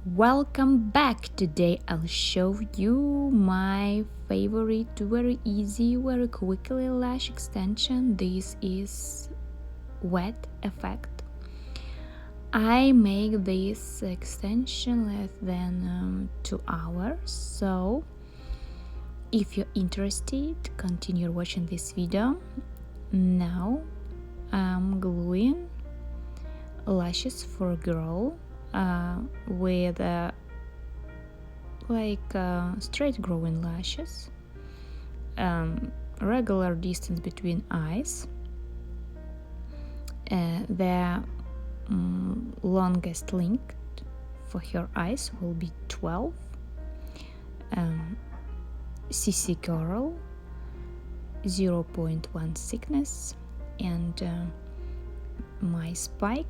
Welcome back. Today I'll show you my favorite, very easy, very quickly lash extension. This is wet effect. I make this extension less than 2 hours, so if you're interested, continue watching this video. Now I'm gluing lashes for a girl with straight growing lashes, regular distance between eyes. The longest length for her eyes will be 12 cc curl, 0.1 thickness, and my spike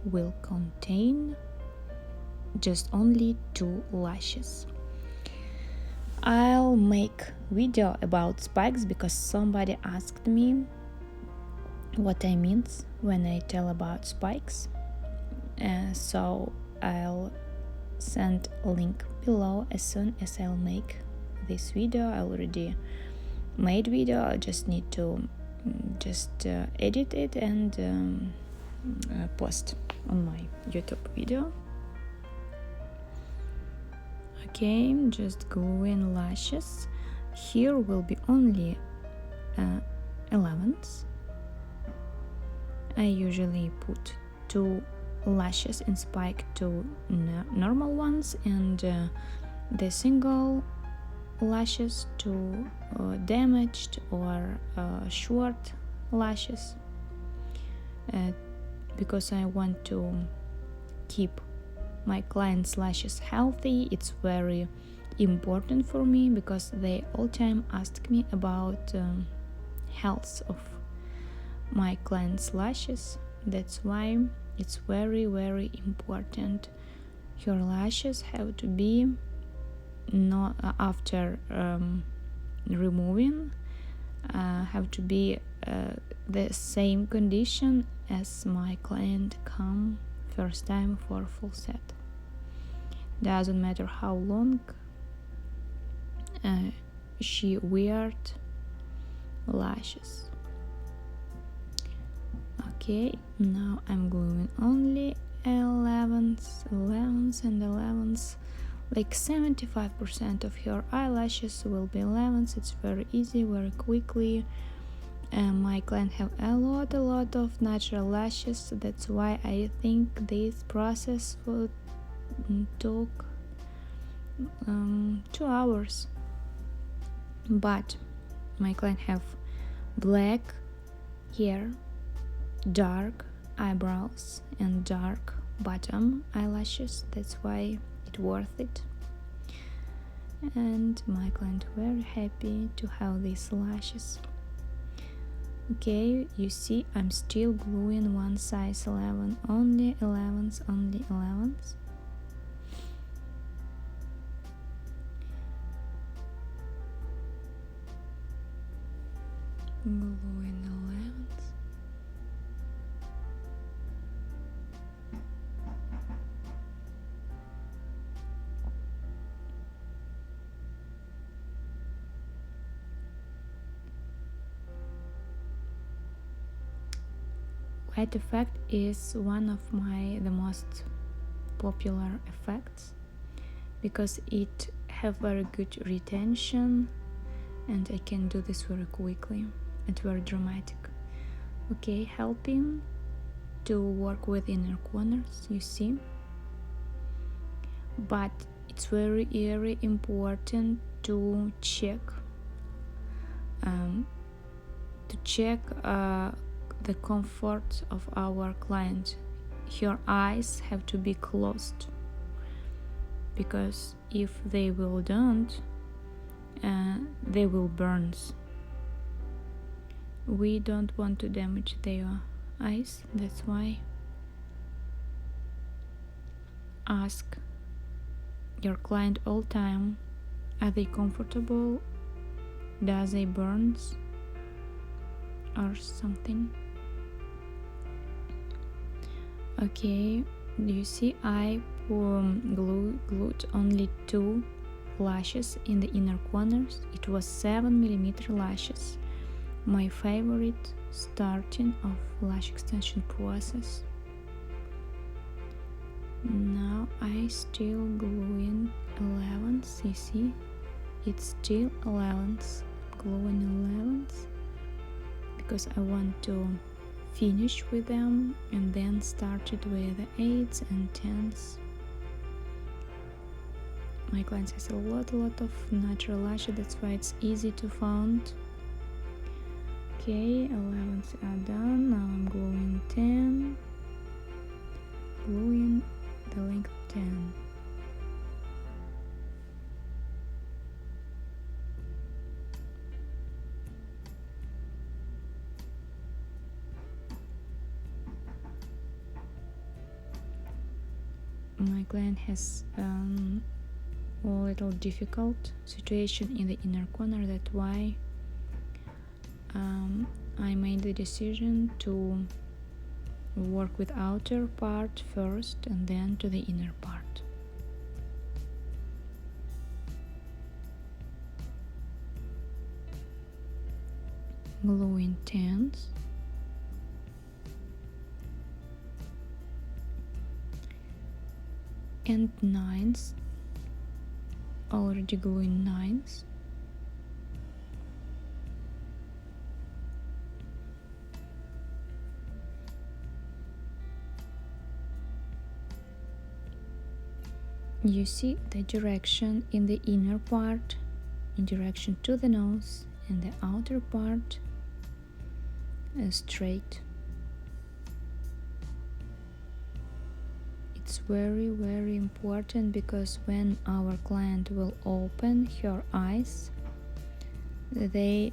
will contain just only 2 lashes. I'll make video about spikes because somebody asked me what I mean when I tell about spikes, so I'll send a link below as soon as I'll make this video. I already made video, I just need to edit it and post on my YouTube video. Okay, just gluing lashes. Here will be only 11s. I usually put 2 lashes in spike, 2 normal ones, and the single lashes to damaged or short lashes, because I want to keep my clients' lashes healthy. It's very important for me because they all time ask me about health of my clients' lashes. That's why it's very important. Your lashes have to be not after removing have to be the same condition as my client come first time for full set. Doesn't matter how long she weared lashes. Okay, now I'm gluing only 11s, like 75% of her eyelashes will be 11s. It's very easy, very quickly. My client have a lot of natural lashes, that's why I think this process would took 2 hours. But my client have black hair, dark eyebrows, and dark bottom eyelashes. That's why it's worth it. And my client very happy to have these lashes. Okay, you see I'm still gluing one size 11, only 11s. Gluing 11s. Wet effect is one of the most popular effects because it have very good retention, and I can do this very quickly and very dramatic. Okay, helping to work with inner corners, you see, but it's very important to check the comfort of our client. Her eyes have to be closed, because if they will don't, they will burn. We don't want to damage their eyes. That's why ask your client all time, are they comfortable, does they burn or something. Okay, you see I glued only 2 lashes in the inner corners. It was 7mm lashes. My favorite starting of lash extension process. Now I still gluing 11s, you see, it's still 11s, gluing 11s because I want to finish with them and then started with the 8s and 10s. My client has a lot of natural lashes, that's why it's easy to find. Okay, 11s are done. Now I'm gluing 10, gluing the length 10. My client has a little difficult situation in the inner corner, that's why I made the decision to work with outer part first and then to the inner part. Gluing 10s. And 9s. Already gluing 9s. You see the direction in the inner part, in direction to the nose, and the outer part straight. It's very important because when our client will open her eyes, they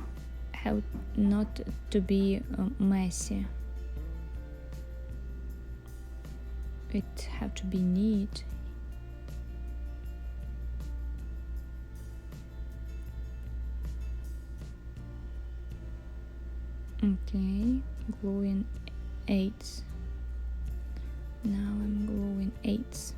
have not to be messy. It have to be neat. Okay, gluing 8s. Now I'm gluing 8s.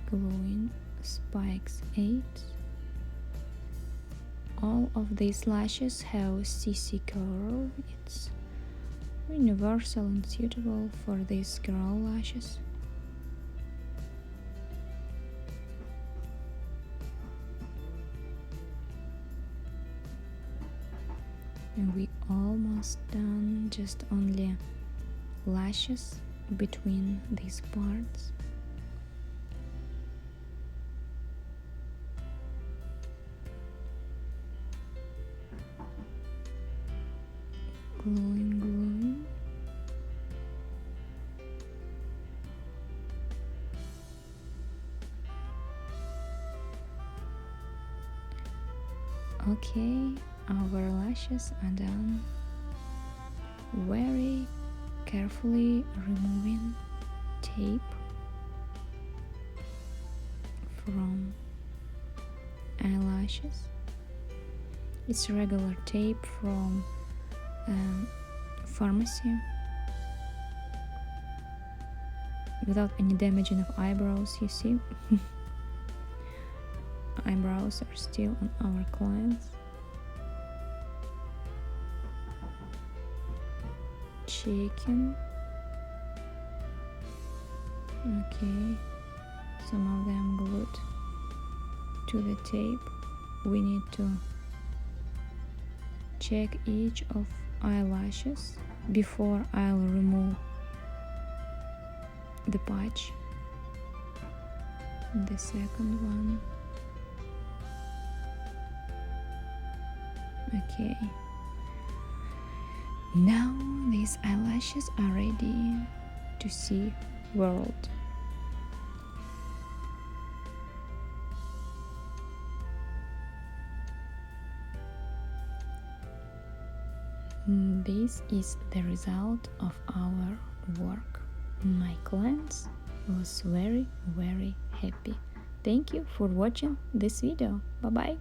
Gluing spikes 8s. All of these lashes have CC curl. It's universal and suitable for these girl lashes. And we almost done, just only lashes between these parts. Gluing. Okay, our lashes are done. Very carefully removing tape from eyelashes. It's regular tape from pharmacy, without any damaging of eyebrows, you see. Eyebrows are still on our clients. Checking. Okay, some of them glued to the tape. We need to check each of eyelashes before I'll remove the patch. The second one. Okay. Now these eyelashes are ready to see world. This is the result of our work. My clients was very happy. Thank you for watching this video. Bye bye.